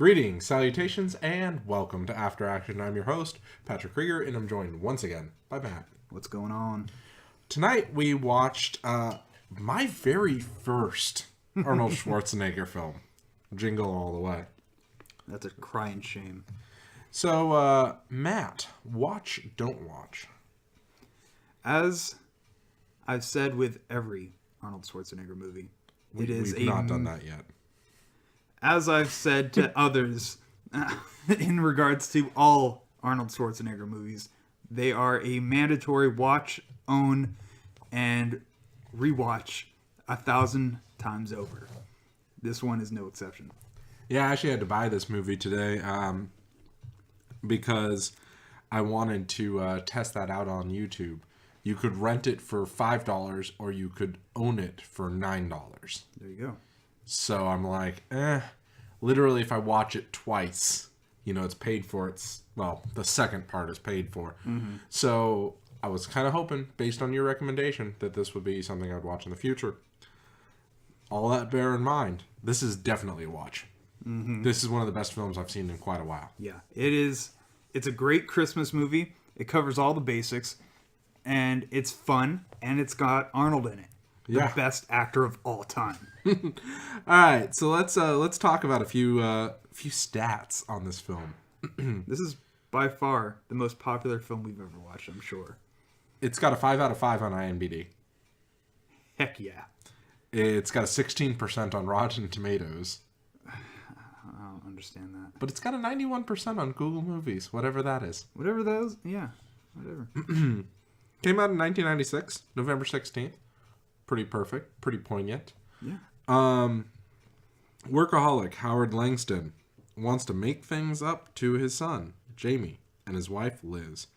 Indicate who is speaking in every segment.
Speaker 1: Greetings, salutations, and welcome to After Action. I'm your host, Patrick Kreeger, and I'm joined once again by Matt.
Speaker 2: What's going on?
Speaker 1: Tonight we watched my very first Arnold Schwarzenegger film, Jingle All the Way.
Speaker 2: That's a crying shame.
Speaker 1: So, Matt, watch, don't watch.
Speaker 2: As I've said with every Arnold Schwarzenegger movie,
Speaker 1: We've not done that yet.
Speaker 2: As I've said to others in regards to all Arnold Schwarzenegger movies, they are a mandatory watch, own, and rewatch 1,000 times over. This one is no exception.
Speaker 1: Yeah, I actually had to buy this movie today because I wanted to test that out on YouTube. You could rent it for $5 or you could own it for $9.
Speaker 2: There you go.
Speaker 1: So I'm like, literally if I watch it twice, it's paid for. The second part is paid for. Mm-hmm. So I was kind of hoping, based on your recommendation, that this would be something I'd watch in the future. All that bear in mind, this is definitely a watch. Mm-hmm. This is one of the best films I've seen in quite a while.
Speaker 2: Yeah, it is. It's a great Christmas movie. It covers all the basics, and it's fun, and it's got Arnold in it. The best actor of all time.
Speaker 1: All right, so let's talk about a few stats on this film.
Speaker 2: This is by far the most popular film we've ever watched, I'm sure.
Speaker 1: It's got a 5 out of 5 on IMDb.
Speaker 2: Heck yeah.
Speaker 1: It's got a 16% on Rotten Tomatoes.
Speaker 2: I don't understand that.
Speaker 1: But it's got a 91% on Google Movies, whatever that is.
Speaker 2: Whatever those, yeah, whatever.
Speaker 1: Came out in 1996, November 16th. Pretty perfect, pretty poignant.
Speaker 2: Yeah.
Speaker 1: Workaholic Howard Langston wants to make things up to his son, Jamie, and his wife, Liz.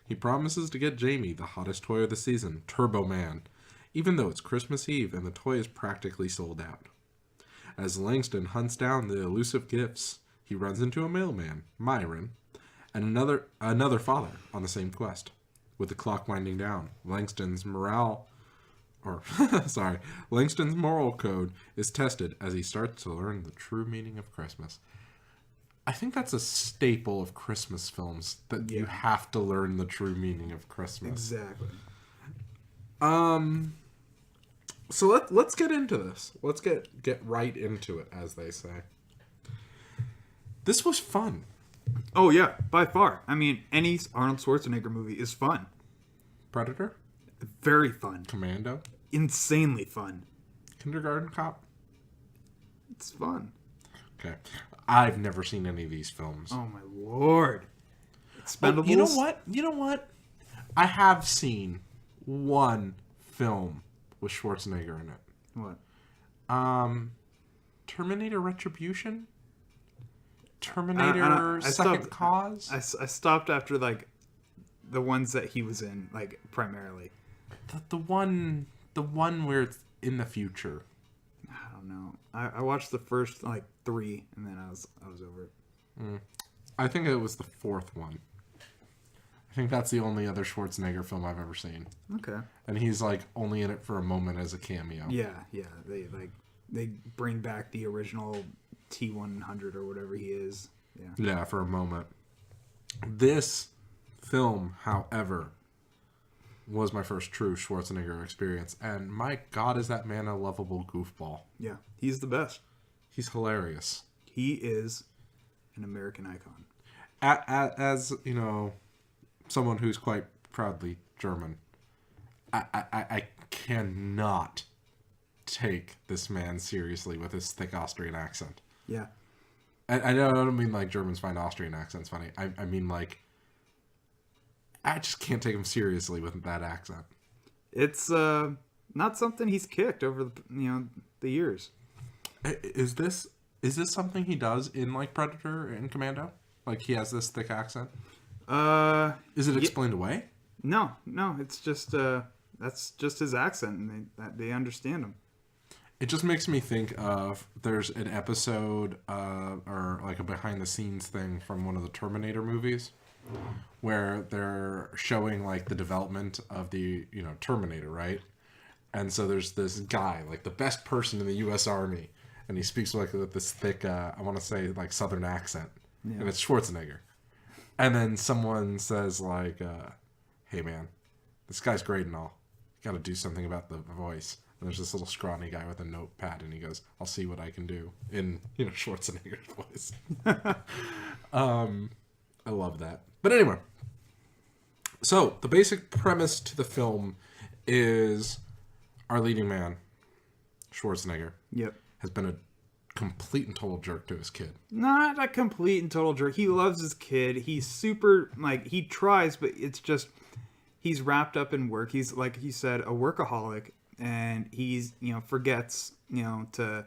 Speaker 1: He promises to get Jamie the hottest toy of the season, Turbo Man, even though it's Christmas Eve and the toy is practically sold out. As Langston hunts down the elusive gifts, he runs into a mailman, Myron, and another father on the same quest. With the clock winding down, Langston's moral code is tested as he starts to learn the true meaning of Christmas. I think that's a staple of Christmas films, that you have to learn the true meaning of Christmas.
Speaker 2: Exactly.
Speaker 1: So let's get into this. Let's get right into it, as they say. This was fun.
Speaker 2: Oh yeah, by far. I mean, any Arnold Schwarzenegger movie is fun.
Speaker 1: Predator?
Speaker 2: Very fun.
Speaker 1: Commando?
Speaker 2: Insanely fun.
Speaker 1: Kindergarten Cop?
Speaker 2: It's fun.
Speaker 1: Okay. I've never seen any of these films.
Speaker 2: Oh my lord. Expendables?
Speaker 1: You know what? I have seen one film with Schwarzenegger in it.
Speaker 2: What?
Speaker 1: Terminator Retribution? Terminator Second Cause?
Speaker 2: I stopped after, the ones that he was in, primarily.
Speaker 1: The one where it's in the future.
Speaker 2: I don't know. I watched the first, 3, and then I was over it.
Speaker 1: I think it was the fourth one. I think that's the only other Schwarzenegger film I've ever seen.
Speaker 2: Okay.
Speaker 1: And he's, only in it for a moment as a cameo.
Speaker 2: Yeah. They bring back the original T-100 or whatever he is.
Speaker 1: Yeah, for a moment. This film, however, was my first true Schwarzenegger experience. And my God, is that man a lovable goofball.
Speaker 2: Yeah, he's the best.
Speaker 1: He's hilarious.
Speaker 2: He is an American icon.
Speaker 1: As someone who's quite proudly German, I cannot take this man seriously with his thick Austrian accent.
Speaker 2: Yeah.
Speaker 1: I don't mean Germans find Austrian accents funny. I mean I just can't take him seriously with that accent.
Speaker 2: It's not something he's kicked over the years.
Speaker 1: Is this something he does in Predator and Commando? He has this thick accent? Is it explained away?
Speaker 2: No. It's just that's just his accent, and they understand him.
Speaker 1: It just makes me think of, there's an episode or a behind the scenes thing from one of the Terminator movies where they're showing the development of the Terminator, right? And so there's this guy, the best person in the U.S. Army, and he speaks like with this thick, I want to say like Southern accent,
Speaker 2: Yeah.
Speaker 1: and it's Schwarzenegger. And then someone says like, "Hey man, this guy's great and all. You got to do something about the voice." And there's this little scrawny guy with a notepad, and he goes, "I'll see what I can do," in Schwarzenegger's voice. I love that. But anyway, so the basic premise to the film is our leading man, Schwarzenegger,
Speaker 2: Yep.
Speaker 1: has been a complete and total jerk to his kid.
Speaker 2: Not a complete and total jerk. He loves his kid. He's super, like, he tries, but it's just, he's wrapped up in work. He's, like you said, a workaholic, and he's, forgets, to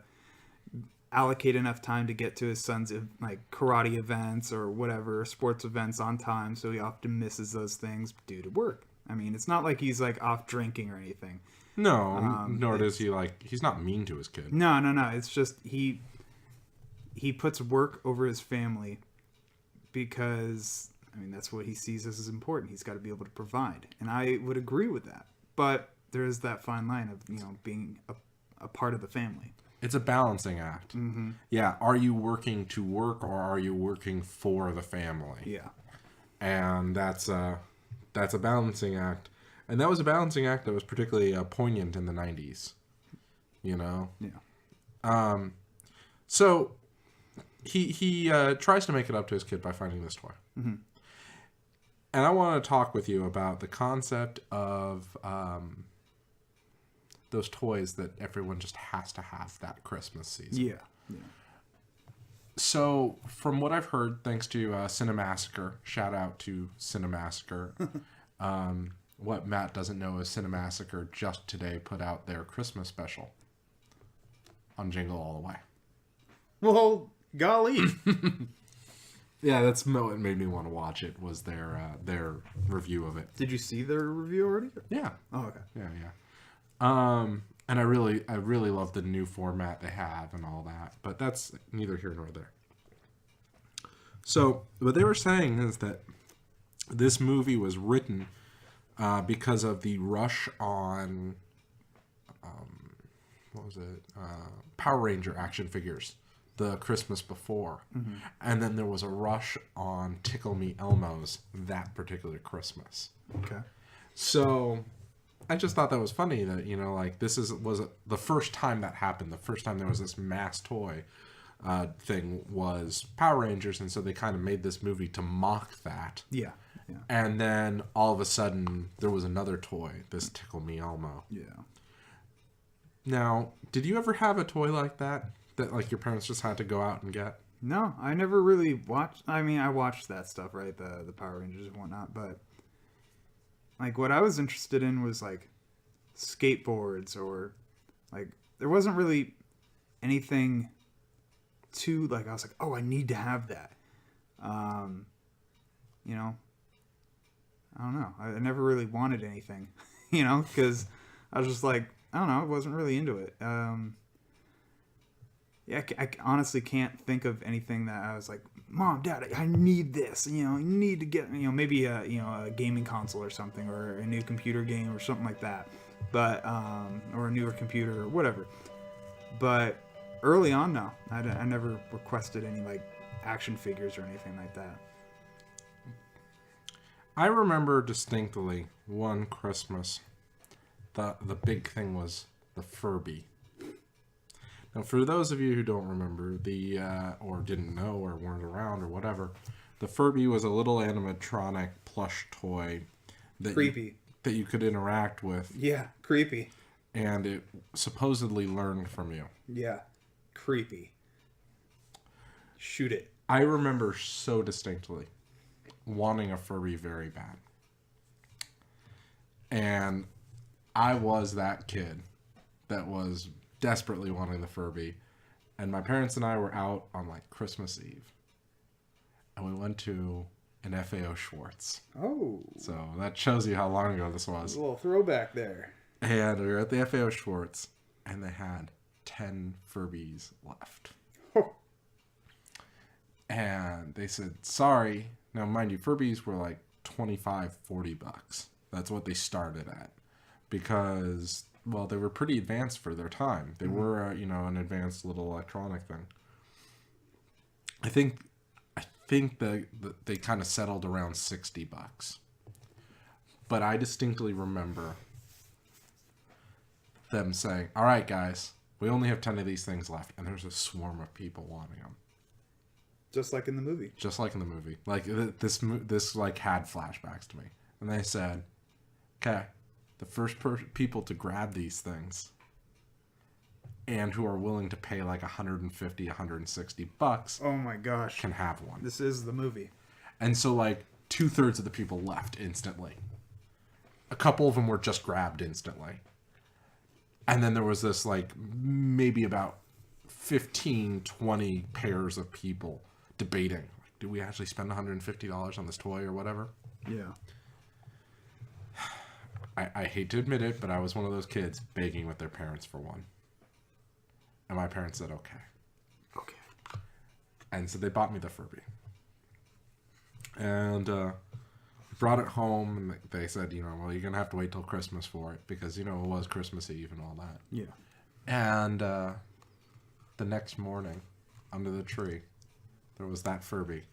Speaker 2: allocate enough time to get to his son's, like, karate events or whatever, sports events on time, so he often misses those things due to work. I mean, it's not like he's, like, off drinking or anything.
Speaker 1: No, nor does he, like, he's not mean to his kid.
Speaker 2: No. It's just he puts work over his family because, I mean, that's what he sees as important. He's got to be able to provide. And I would agree with that. But there is that fine line of, being a part of the family.
Speaker 1: It's a balancing act.
Speaker 2: Mm-hmm.
Speaker 1: Yeah, are you working to work or are you working for the family?
Speaker 2: Yeah.
Speaker 1: And that's a balancing act. And that was a balancing act that was particularly poignant in the 90s.
Speaker 2: Yeah.
Speaker 1: So he tries to make it up to his kid by finding this toy.
Speaker 2: Mm-hmm.
Speaker 1: And I want to talk with you about the concept of those toys that everyone just has to have that Christmas season.
Speaker 2: Yeah.
Speaker 1: So, from what I've heard, thanks to Cinemassacre, shout out to Cinemassacre. What Matt doesn't know is Cinemassacre just today put out their Christmas special on Jingle All the Way.
Speaker 2: Well, golly.
Speaker 1: Yeah, that's what made me want to watch it, was their review of it.
Speaker 2: Did you see their review already?
Speaker 1: Yeah.
Speaker 2: Oh, okay.
Speaker 1: Yeah. And I really love the new format they have and all that, but that's neither here nor there. So what they were saying is that this movie was written because of the rush on Power Ranger action figures the Christmas before, and then there was a rush on Tickle Me Elmo's that particular Christmas.
Speaker 2: Okay.
Speaker 1: So I just thought that was funny that, this was the first time that happened. The first time there was this mass toy thing was Power Rangers, and so they kind of made this movie to mock that.
Speaker 2: Yeah.
Speaker 1: And then all of a sudden there was another toy, this Tickle Me Elmo.
Speaker 2: Yeah.
Speaker 1: Now, did you ever have a toy like that like your parents just had to go out and get?
Speaker 2: No, I never really watched. I mean, I watched that stuff, right? The Power Rangers and whatnot, but like what I was interested in was like skateboards, or like there wasn't really anything to like. I was like, oh, I need to have that. I don't know. I never really wanted anything, because I was just like, I don't know. I wasn't really into it. Yeah, I honestly can't think of anything that I was like, Mom, Dad, I need this. You need to get, maybe a gaming console or something, or a new computer game or something like that. But or a newer computer or whatever. But early on, no, I never requested any like action figures or anything like that.
Speaker 1: I remember distinctly one Christmas, the big thing was the Furby. Now, for those of you who don't remember, or didn't know, or weren't around, or whatever, the Furby was a little animatronic plush toy that you could interact with.
Speaker 2: Yeah, creepy.
Speaker 1: And it supposedly learned from you.
Speaker 2: Yeah, creepy. Shoot it.
Speaker 1: I remember so distinctly wanting a Furby very bad. And I was that kid that was desperately wanting the Furby, and my parents and I were out on like Christmas Eve, and we went to an FAO Schwartz.
Speaker 2: Oh,
Speaker 1: so that shows you how long ago this was.
Speaker 2: A little throwback there.
Speaker 1: And we were at the FAO Schwartz, and they had 10 Furbies left.
Speaker 2: Oh.
Speaker 1: And they said, sorry. Now, mind you, Furbies were like $25-$40. That's what they started at, because well, they were pretty advanced for their time. They were, an advanced little electronic thing. I think they kind of settled around $60. But I distinctly remember them saying, "All right, guys, we only have 10 of these things left," and there's a swarm of people wanting them.
Speaker 2: Just like in the movie.
Speaker 1: Just like in the movie. Like this like had flashbacks to me, and they said, "Okay, the first people to grab these things, and who are willing to pay like $150, $160,
Speaker 2: oh my gosh,
Speaker 1: can have one."
Speaker 2: This is the movie.
Speaker 1: And so like 2/3 of the people left instantly. A couple of them were just grabbed instantly. And then there was this like maybe about 15, 20 pairs of people debating, like, do we actually spend $150 on this toy or whatever?
Speaker 2: Yeah.
Speaker 1: I hate to admit it, but I was one of those kids begging with their parents for one. And my parents said, okay.
Speaker 2: Okay.
Speaker 1: And so they bought me the Furby. And brought it home, and they said, well, you're going to have to wait till Christmas for it, because, it was Christmas Eve and all that.
Speaker 2: Yeah.
Speaker 1: And the next morning, under the tree, there was that Furby.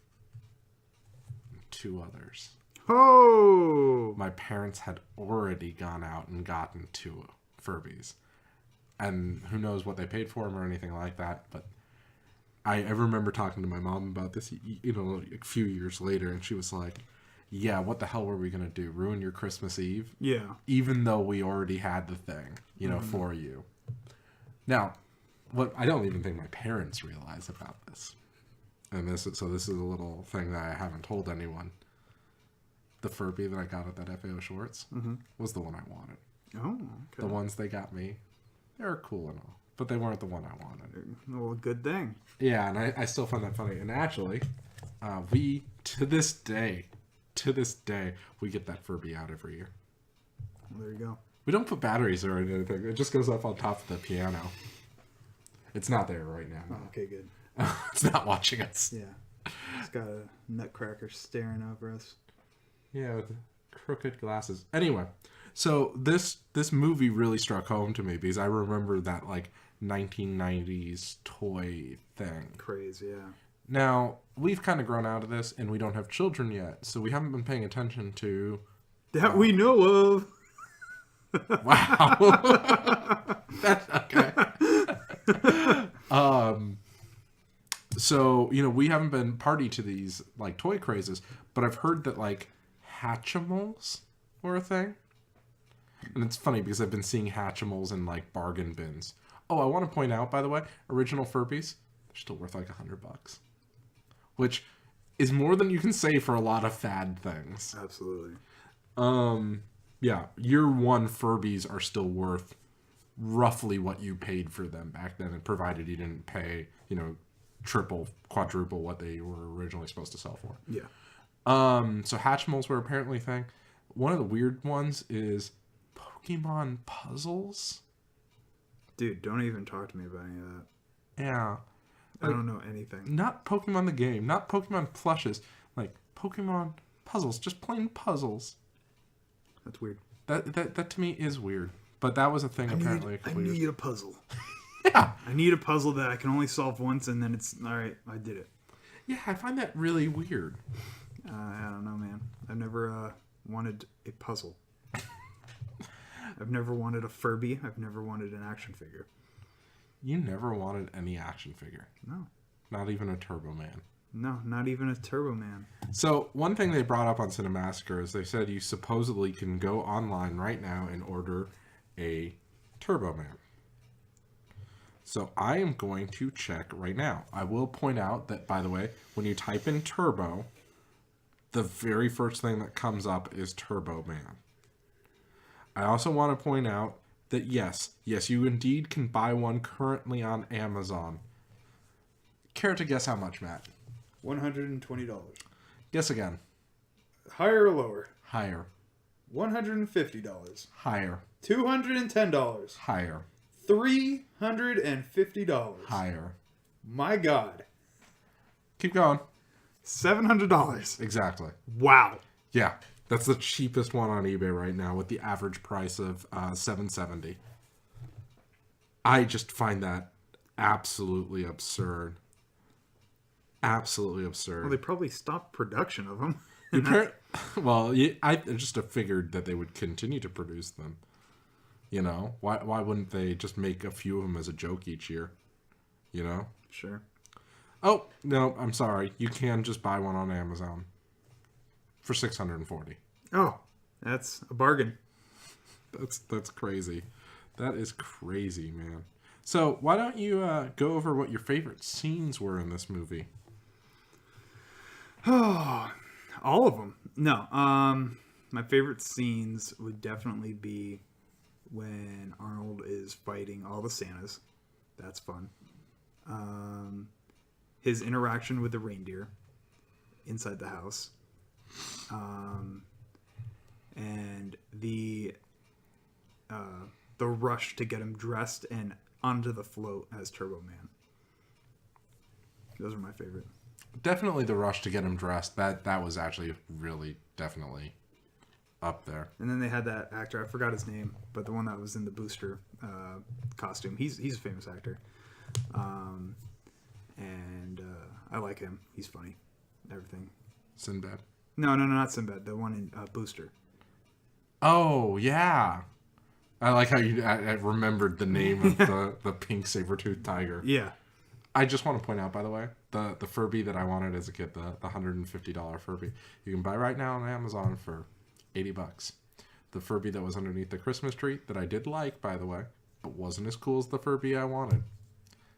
Speaker 1: And 2 others.
Speaker 2: Oh!
Speaker 1: My parents had already gone out and gotten 2 Furbies. And who knows what they paid for them or anything like that, but I remember talking to my mom about this, a few years later, and she was like, yeah, what the hell were we going to do? Ruin your Christmas Eve?
Speaker 2: Yeah.
Speaker 1: Even though we already had the thing, for you. Now, what I don't even think my parents realize about this, and this is a little thing that I haven't told anyone. The Furby that I got at that FAO Shorts was the one I wanted.
Speaker 2: Oh, okay.
Speaker 1: The ones they got me, they were cool and all, but they weren't the one I wanted.
Speaker 2: Well, good thing.
Speaker 1: Yeah, and I still find that funny. And actually, we, to this day, we get that Furby out every year.
Speaker 2: Well, there you go.
Speaker 1: We don't put batteries or anything. It just goes up on top of the piano. It's not there right now.
Speaker 2: Oh, okay, good.
Speaker 1: It's not watching us.
Speaker 2: Yeah. It's got a nutcracker staring over us.
Speaker 1: Yeah, with crooked glasses. Anyway, so this movie really struck home to me because I remember that like 1990s toy thing.
Speaker 2: Crazy, yeah.
Speaker 1: Now, we've kind of grown out of this, and we don't have children yet, so we haven't been paying attention to...
Speaker 2: That we know of!
Speaker 1: Wow. That's okay. So, we haven't been party to these, like, toy crazes, but I've heard that, like, Hatchimals were a thing. And it's funny because I've been seeing Hatchimals in, like, bargain bins. Oh, I want to point out, by the way, original Furbies, they're still worth, like, $100. Which is more than you can say for a lot of fad things.
Speaker 2: Absolutely.
Speaker 1: Yeah, year 1 Furbies are still worth roughly what you paid for them back then, and provided you didn't pay, triple, quadruple what they were originally supposed to sell for.
Speaker 2: Yeah.
Speaker 1: So Hatchimals were apparently a thing. One of the weird ones is Pokemon puzzles.
Speaker 2: Dude, don't even talk to me about any of that.
Speaker 1: Yeah.
Speaker 2: I don't know anything.
Speaker 1: Not Pokemon the game, not Pokemon plushes, like Pokemon puzzles, just plain puzzles.
Speaker 2: That's weird.
Speaker 1: That to me is weird. But that was a thing apparently.
Speaker 2: I need a puzzle.
Speaker 1: Yeah.
Speaker 2: I need a puzzle that I can only solve once, and then it's all right. I did it.
Speaker 1: Yeah, I find that really weird.
Speaker 2: I don't know, man. I've never wanted a puzzle. I've never wanted a Furby. I've never wanted an action figure.
Speaker 1: You never wanted any action figure?
Speaker 2: No.
Speaker 1: Not even a Turbo Man?
Speaker 2: No, not even a Turbo Man.
Speaker 1: So, one thing they brought up on Cinemassacre is they said you supposedly can go online right now and order a Turbo Man. So, I am going to check right now. I will point out that, by the way, when you type in Turbo, the very first thing that comes up is Turbo Man. I also want to point out that yes, you indeed can buy one currently on Amazon. Care to guess how much, Matt?
Speaker 2: $120.
Speaker 1: Guess again.
Speaker 2: Higher or lower?
Speaker 1: Higher.
Speaker 2: $150.
Speaker 1: Higher.
Speaker 2: $210.
Speaker 1: Higher.
Speaker 2: $350.
Speaker 1: Higher.
Speaker 2: My God.
Speaker 1: Keep going.
Speaker 2: $700.
Speaker 1: Exactly.
Speaker 2: Wow.
Speaker 1: Yeah, that's the cheapest one on eBay right now with the average price of $770. I just find that absolutely absurd. Absolutely absurd.
Speaker 2: Well, they probably stopped production of them.
Speaker 1: Well, I just figured that they would continue to produce them. You know, why wouldn't they just make a few of them as a joke each year? You know?
Speaker 2: Sure.
Speaker 1: Oh, no, I'm sorry. You can just buy one on Amazon for $640.
Speaker 2: Oh, that's a bargain.
Speaker 1: That's crazy. That is crazy, man. So, why don't you go over what your favorite scenes were in this movie?
Speaker 2: Oh, all of them. No, my favorite scenes would definitely be when Arnold is fighting all the Santas. That's fun. His interaction with the reindeer inside the house. And the rush to get him dressed and onto the float as Turbo Man. Those are my favorite.
Speaker 1: Definitely the rush to get him dressed. That was actually really definitely up there.
Speaker 2: And then they had that actor, I forgot his name, but the one that was in the booster costume. He's a famous actor. And I like him. He's funny. Everything.
Speaker 1: Sinbad.
Speaker 2: No, not Sinbad. The one in Booster.
Speaker 1: Oh, yeah. I like how I remembered the name of the pink saber-toothed tiger.
Speaker 2: Yeah.
Speaker 1: I just want to point out, by the way, the Furby that I wanted as a kid, the $150 Furby, you can buy right now on Amazon for $80. The Furby that was underneath the Christmas tree that I did like, by the way, but wasn't as cool as the Furby I wanted,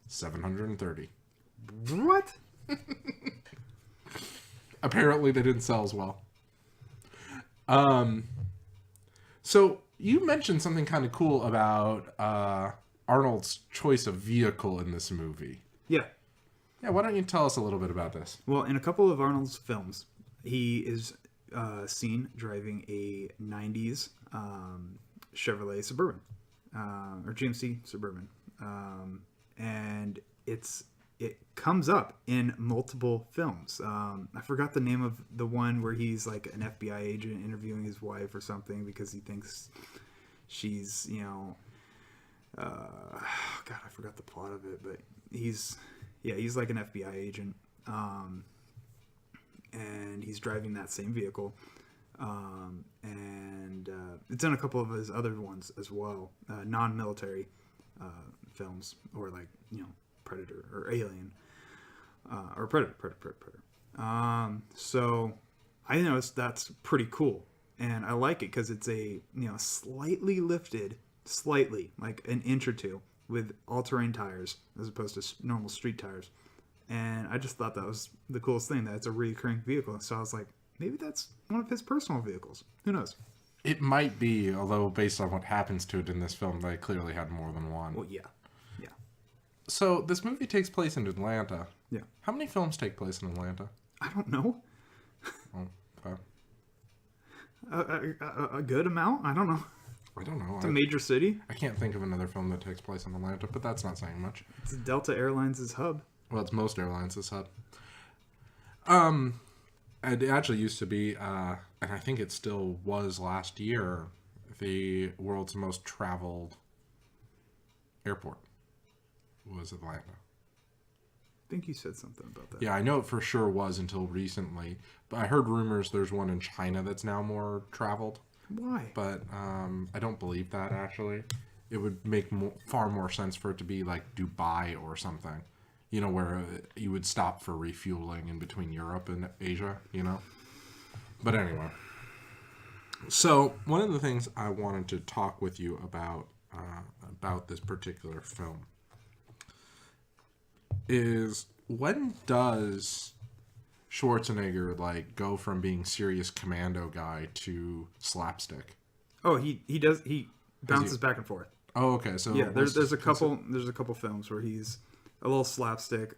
Speaker 1: $730.
Speaker 2: What?
Speaker 1: Apparently they didn't sell as well. So you mentioned something kind of cool about Arnold's choice of vehicle in this movie.
Speaker 2: Yeah.
Speaker 1: Yeah, why don't you tell us a little bit about this?
Speaker 2: Well, in a couple of Arnold's films, he is seen driving a 90s Chevrolet Suburban, or GMC Suburban. And it comes up in multiple films. I forgot the name of the one where he's like an FBI agent interviewing his wife or something because he thinks she's, God, I forgot the plot of it, but he's like an FBI agent, and he's driving that same vehicle, and it's in a couple of his other ones as well, non-military films, or like Predator or Alien, or Predator. So I know that's pretty cool, and I like it because it's a slightly lifted, like an inch or two, with all-terrain tires as opposed to normal street tires. And I just thought that was the coolest thing, that it's a recurring vehicle. So I was like, maybe that's one of his personal vehicles. Who knows?
Speaker 1: It might be, although based on what happens to it in this film, they clearly had more than one.
Speaker 2: Well, yeah.
Speaker 1: So this movie takes place in Atlanta.
Speaker 2: Yeah.
Speaker 1: How many films take place in Atlanta?
Speaker 2: I don't know.
Speaker 1: Oh, okay.
Speaker 2: A good amount? I don't know.
Speaker 1: I don't know.
Speaker 2: It's a major city.
Speaker 1: I can't think of another film that takes place in Atlanta, but that's not saying much.
Speaker 2: It's Delta Airlines' hub.
Speaker 1: Well, it's most airlines' hub. It actually used to be, and I think it still was last year, the world's most traveled airport was Atlanta.
Speaker 2: I think you said something about that.
Speaker 1: Yeah, I know it for sure was until recently, but I heard rumors there's one in China that's now more traveled.
Speaker 2: Why?
Speaker 1: But I don't believe that, actually. It would make far more sense for it to be like Dubai or something, where you would stop for refueling in between Europe and Asia, But anyway. So, one of the things I wanted to talk with you about this particular film is, when does Schwarzenegger go from being serious commando guy to slapstick?
Speaker 2: Oh, he bounces back and forth.
Speaker 1: Oh, okay. So
Speaker 2: yeah, there's a couple films where he's a little slapstick.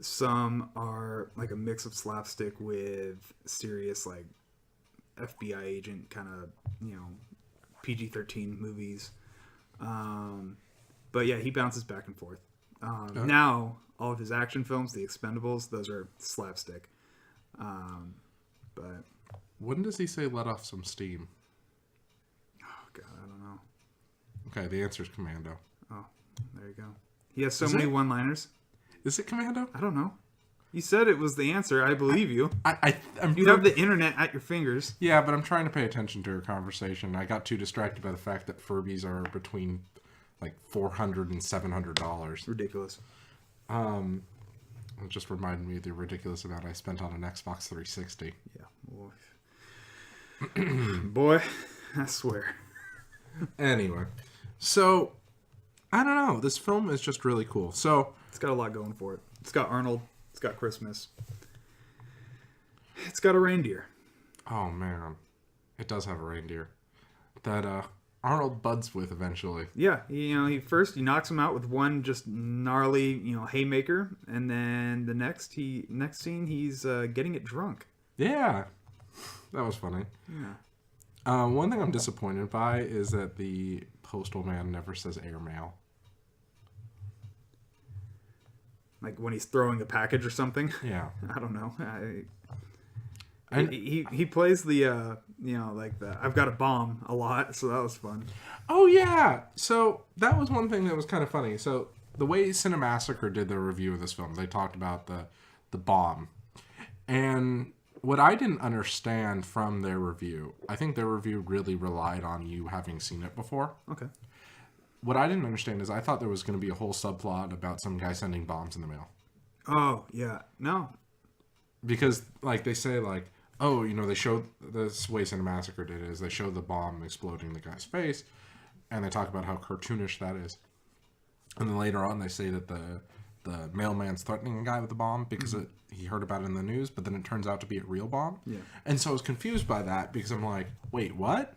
Speaker 2: Some are like a mix of slapstick with serious, like FBI agent kind of PG-13 movies. But yeah, he bounces back and forth. Now, all of his action films, The Expendables, those are slapstick. But
Speaker 1: when does he say let off some steam?
Speaker 2: Oh, God, I don't know.
Speaker 1: Okay, the answer is Commando.
Speaker 2: Oh, there you go. He has so
Speaker 1: Is
Speaker 2: many
Speaker 1: it?
Speaker 2: one-liners.
Speaker 1: Is it Commando?
Speaker 2: I don't know. You said it was the answer. I believe you.
Speaker 1: I'm
Speaker 2: You have the internet at your fingers.
Speaker 1: Yeah, but I'm trying to pay attention to your conversation. I got too distracted by the fact that Furbies are between like $400 and $700.
Speaker 2: Ridiculous.
Speaker 1: It just reminded me of the ridiculous amount I spent on an Xbox 360.
Speaker 2: Yeah. Boy. Boy, I swear.
Speaker 1: Anyway, so I don't know. This film is just really cool. So
Speaker 2: It's got a lot going for it. It's got Arnold. It's got Christmas. It's got a reindeer.
Speaker 1: oh man, it does have a reindeer that Arnold buds with eventually.
Speaker 2: Yeah, he knocks him out with one just gnarly, haymaker, and then the next scene he's getting it drunk.
Speaker 1: Yeah, that was funny.
Speaker 2: Yeah.
Speaker 1: One thing I'm disappointed by is that the postal man never says airmail.
Speaker 2: Like when he's throwing a package or something.
Speaker 1: Yeah.
Speaker 2: I don't know.
Speaker 1: And
Speaker 2: He plays the I've got a bomb a lot, so that was fun.
Speaker 1: oh yeah, so that was one thing that was kind of funny. So the way Cinemassacre did their review of this film, they talked about the bomb, and what I didn't understand from their review, I think their review really relied on you having seen it before.
Speaker 2: Okay.
Speaker 1: What I didn't understand is I thought there was going to be a whole subplot about some guy sending bombs in the mail.
Speaker 2: Oh yeah, no.
Speaker 1: Because like they say like, oh, they showed this way Cinemassacre did it is they show the bomb exploding in the guy's face, and they talk about how cartoonish that is. And then later on they say that the mailman's threatening a guy with a bomb because he heard about it in the news, but then it turns out to be a real bomb.
Speaker 2: Yeah.
Speaker 1: And so I was confused by that because I'm like, wait, what?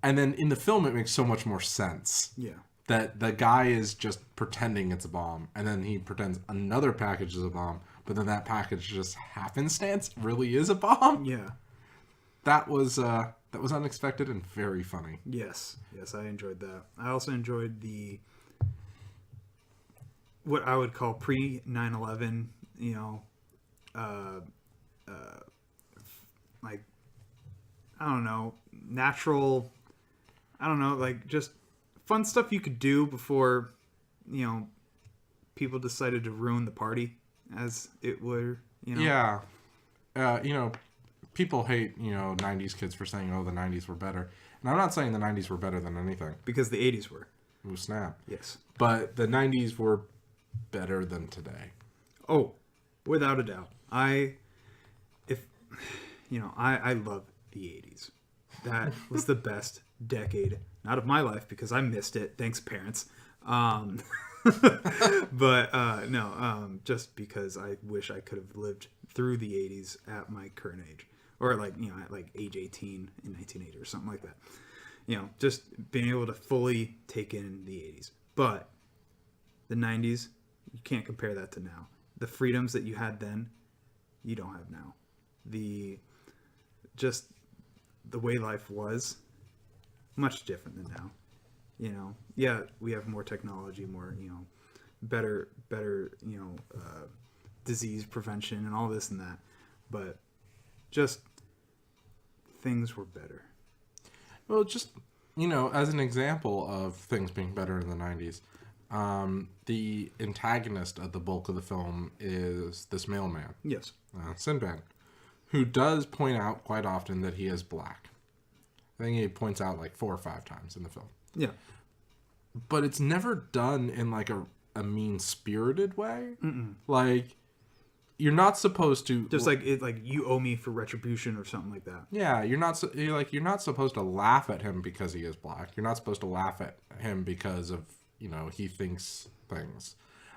Speaker 1: And then in the film it makes so much more sense.
Speaker 2: Yeah.
Speaker 1: That the guy is just pretending it's a bomb, and then he pretends another package is a bomb, but then that package just happenstance really is a bomb.
Speaker 2: Yeah.
Speaker 1: That was unexpected and very funny.
Speaker 2: Yes, I enjoyed that. I also enjoyed what I would call pre 9/11, like I don't know, natural. I don't know, like just fun stuff you could do before, people decided to ruin the party, as it were.
Speaker 1: Yeah. People hate, 90s kids for saying, oh, the 90s were better. And I'm not saying the 90s were better than anything.
Speaker 2: Because the 80s were.
Speaker 1: Ooh, snap.
Speaker 2: Yes.
Speaker 1: But the 90s were better than today.
Speaker 2: Oh, without a doubt. I love the 80s. That was the best decade. Not of my life, because I missed it. Thanks, parents. But just because I wish I could have lived through the 80s at my current age, or at age 18 in 1980 or something like that. Just being able to fully take in the 80s. But the 90s, you can't compare that to now. The freedoms that you had then, you don't have now. The way life was, much different than now. Yeah, we have more technology, more, better, disease prevention and all this and that. But just things were better.
Speaker 1: Well, just, as an example of things being better in the 90s, the antagonist of the bulk of the film is this mailman.
Speaker 2: Yes.
Speaker 1: Sinbad, who does point out quite often that he is black. I think he points out like 4 or 5 times in the film.
Speaker 2: Yeah.
Speaker 1: But it's never done in like a mean-spirited way. Mm-mm. Like, you're not supposed to
Speaker 2: just like you owe me for retribution or something like that.
Speaker 1: Yeah, you're not supposed to laugh at him because he is black. You're not supposed to laugh at him because of, he thinks things.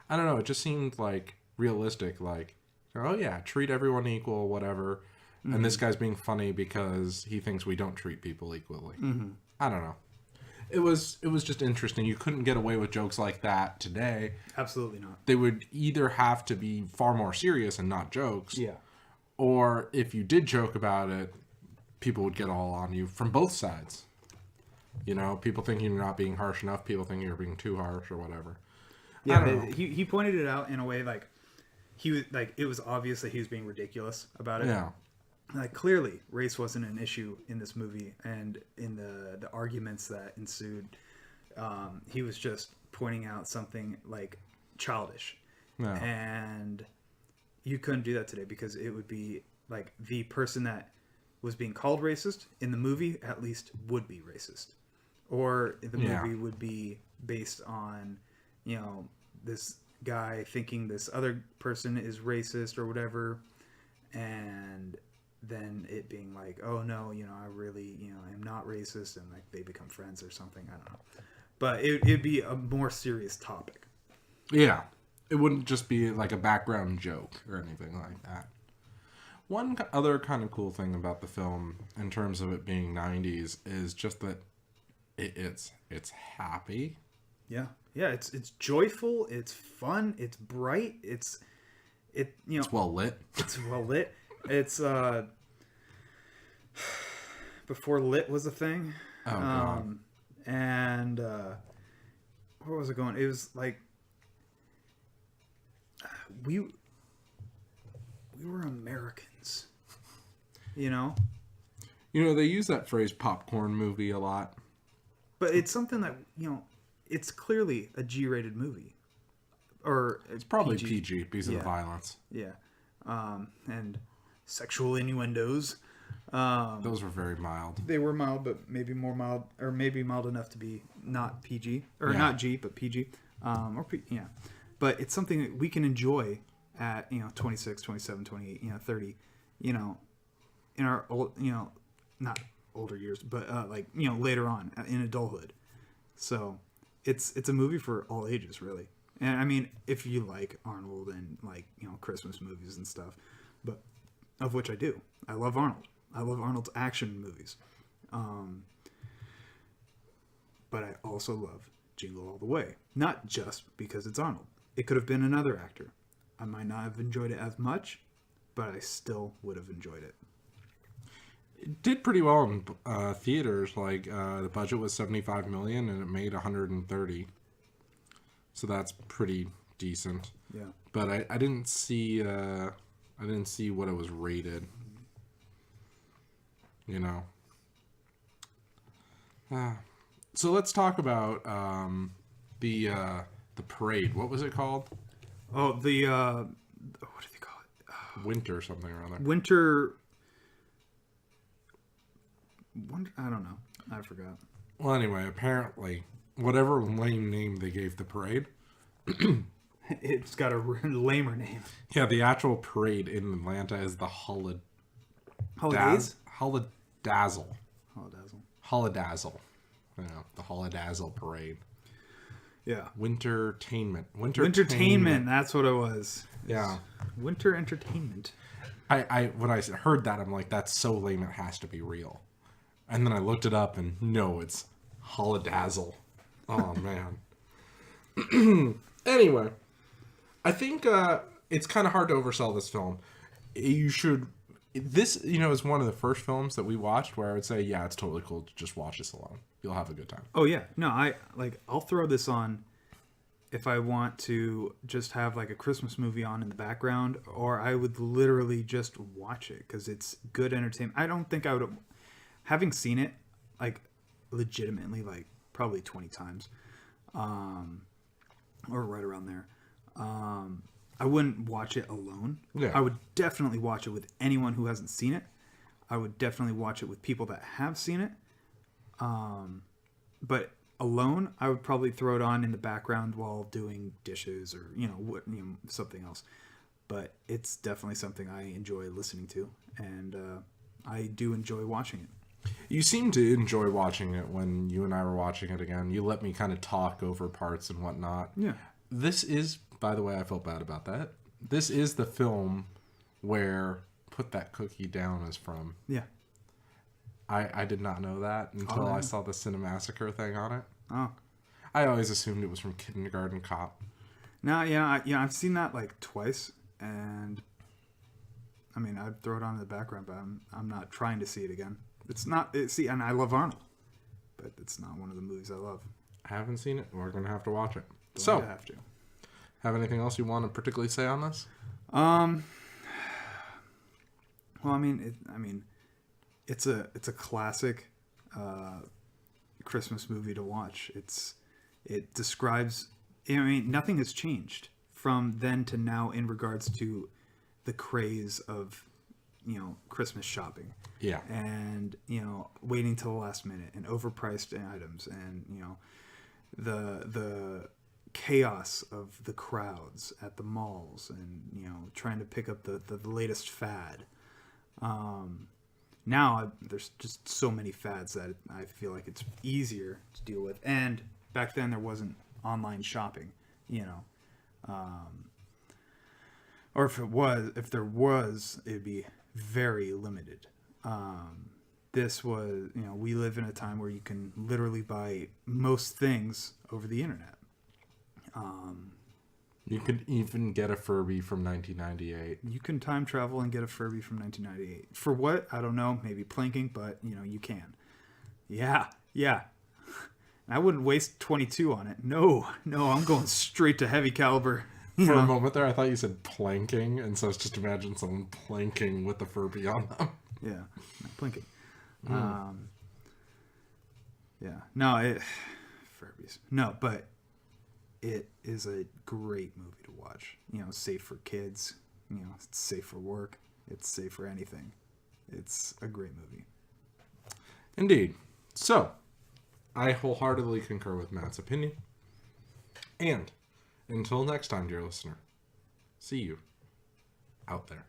Speaker 1: I don't know, it just seemed like realistic, like, oh yeah, treat everyone equal, whatever. Mm-hmm. And this guy's being funny because he thinks we don't treat people equally. Mm-hmm. I don't know. It was just interesting. You couldn't get away with jokes like that today.
Speaker 2: Absolutely not.
Speaker 1: They would either have to be far more serious and not jokes.
Speaker 2: Yeah.
Speaker 1: Or if you did joke about it, people would get all on you from both sides. People think you're not being harsh enough. People think you're being too harsh or whatever.
Speaker 2: Yeah, he pointed it out in a way like he was like it was obvious that he was being ridiculous about it.
Speaker 1: Yeah.
Speaker 2: Like clearly race wasn't an issue in this movie, and in the arguments that ensued, He was just pointing out something like childish,
Speaker 1: No.
Speaker 2: and you couldn't do that today because it would be like the person that was being called racist in the movie at least would be racist, or the movie would be based on, you know, this guy thinking this other person is racist or whatever, and then it being like, oh no, you know, I really, you know, I'm not racist, and like they become friends or something. I don't know, but it'd be a more serious topic.
Speaker 1: Yeah. It wouldn't just be like a background joke or anything like that. One other kind of cool thing about the film, in terms of it being 90s, is just that it's happy.
Speaker 2: Yeah, it's joyful, it's fun, it's bright, it's
Speaker 1: well lit.
Speaker 2: It's well lit. It's before lit was a thing.
Speaker 1: Oh god.
Speaker 2: And where was it going? It was like we were Americans, you know.
Speaker 1: You know, they use that phrase popcorn movie a lot.
Speaker 2: But it's something that, you know, it's clearly a G-rated movie. Or
Speaker 1: it's probably PG because of the violence.
Speaker 2: Yeah. And sexual innuendos.
Speaker 1: Those were very mild.
Speaker 2: They were mild, but maybe more mild, or maybe mild enough to be not PG. Or not G, but PG. Yeah. But it's something that we can enjoy at, you know, 26, 27, 28, you know, 30, you know, in our old, you know, not older years, but like, you know, later on in adulthood. So it's a movie for all ages, really. And I mean, if you like Arnold and like, you know, Christmas movies and stuff, but of which I do. I love Arnold. I love Arnold's action movies. But I also love Jingle All the Way. Not just because it's Arnold. It could have been another actor. I might not have enjoyed it as much, but I still would have enjoyed it.
Speaker 1: It did pretty well in theaters. Like the budget was $75 million and it made $130. So that's pretty decent.
Speaker 2: Yeah.
Speaker 1: But I didn't see what it was rated. You know. So let's talk about the parade. What was it called?
Speaker 2: Oh, what do they call it?
Speaker 1: Winter something or other.
Speaker 2: Winter. I don't know. I forgot.
Speaker 1: Well, anyway, apparently, whatever lame name they gave the parade,
Speaker 2: it's got a lamer name.
Speaker 1: Yeah, the actual parade in Atlanta is the
Speaker 2: Holidays?
Speaker 1: Holidazzle.
Speaker 2: Holidazzle.
Speaker 1: Holidazzle. Yeah, the Holidazzle parade.
Speaker 2: Yeah.
Speaker 1: Wintertainment.
Speaker 2: Wintertainment. That's what it was.
Speaker 1: Yeah.
Speaker 2: Winter entertainment.
Speaker 1: I when I heard that, I'm like, that's so lame. It has to be real. And then I looked it up, and no, it's Holidazzle. Oh man. Anyway, I think it's kind of hard to oversell this film. You should. This, you know, is one of the first films that we watched where I would say, yeah, it's totally cool to just watch this alone. You'll have a good time.
Speaker 2: Oh yeah, no, I'll throw this on if I want to just have like a Christmas movie on in the background, or I would literally just watch it because it's good entertainment. I don't think I would, having seen it like legitimately like probably 20 times, or right around there. I wouldn't watch it alone.
Speaker 1: Yeah.
Speaker 2: I would definitely watch it with anyone who hasn't seen it. I would definitely watch it with people that have seen it. But alone, I would probably throw it on in the background while doing dishes or, something else. But it's definitely something I enjoy listening to, and I do enjoy watching it.
Speaker 1: You seem to enjoy watching it when you and I were watching it again. You let me kind of talk over parts and whatnot.
Speaker 2: Yeah.
Speaker 1: This is, by the way, I felt bad about that. This is the film where Put That Cookie Down is from.
Speaker 2: Yeah.
Speaker 1: I did not know that until I saw the Cinemassacre thing on it.
Speaker 2: Oh.
Speaker 1: I always assumed it was from Kindergarten Cop.
Speaker 2: No, I've seen that like twice, and I mean, I'd throw it on in the background, but I'm not trying to see it again. It's not, and I love Arnold, but it's not one of the movies I love.
Speaker 1: I haven't seen it. We're going to have to watch it.
Speaker 2: I have to.
Speaker 1: Have anything else you want to particularly say on this?
Speaker 2: Well, it's a classic Christmas movie to watch. It's It describes, I mean, nothing has changed from then to now in regards to the craze of, Christmas shopping.
Speaker 1: Yeah.
Speaker 2: And, waiting till the last minute and overpriced items and, the chaos of the crowds at the malls and, trying to pick up the latest fad. Now there's just so many fads that I feel like it's easier to deal with. And back then there wasn't online shopping, or if there was, it'd be very limited. This was, we live in a time where you can literally buy most things over the internet.
Speaker 1: You could even get a Furby from 1998.
Speaker 2: You can time travel and get a Furby from 1998. For what? I don't know. Maybe planking, but, you can. Yeah. I wouldn't waste 22 on it. No, I'm going straight to heavy caliber.
Speaker 1: For a moment there, I thought you said planking, and so I was just imagine someone planking with the Furby on them.
Speaker 2: Yeah, planking. Yeah. No, Furbies. No, but it is a great movie to watch. Safe for kids. It's safe for work. It's safe for anything. It's a great movie.
Speaker 1: Indeed. So, I wholeheartedly concur with Matt's opinion. And until next time, dear listener, see you out there.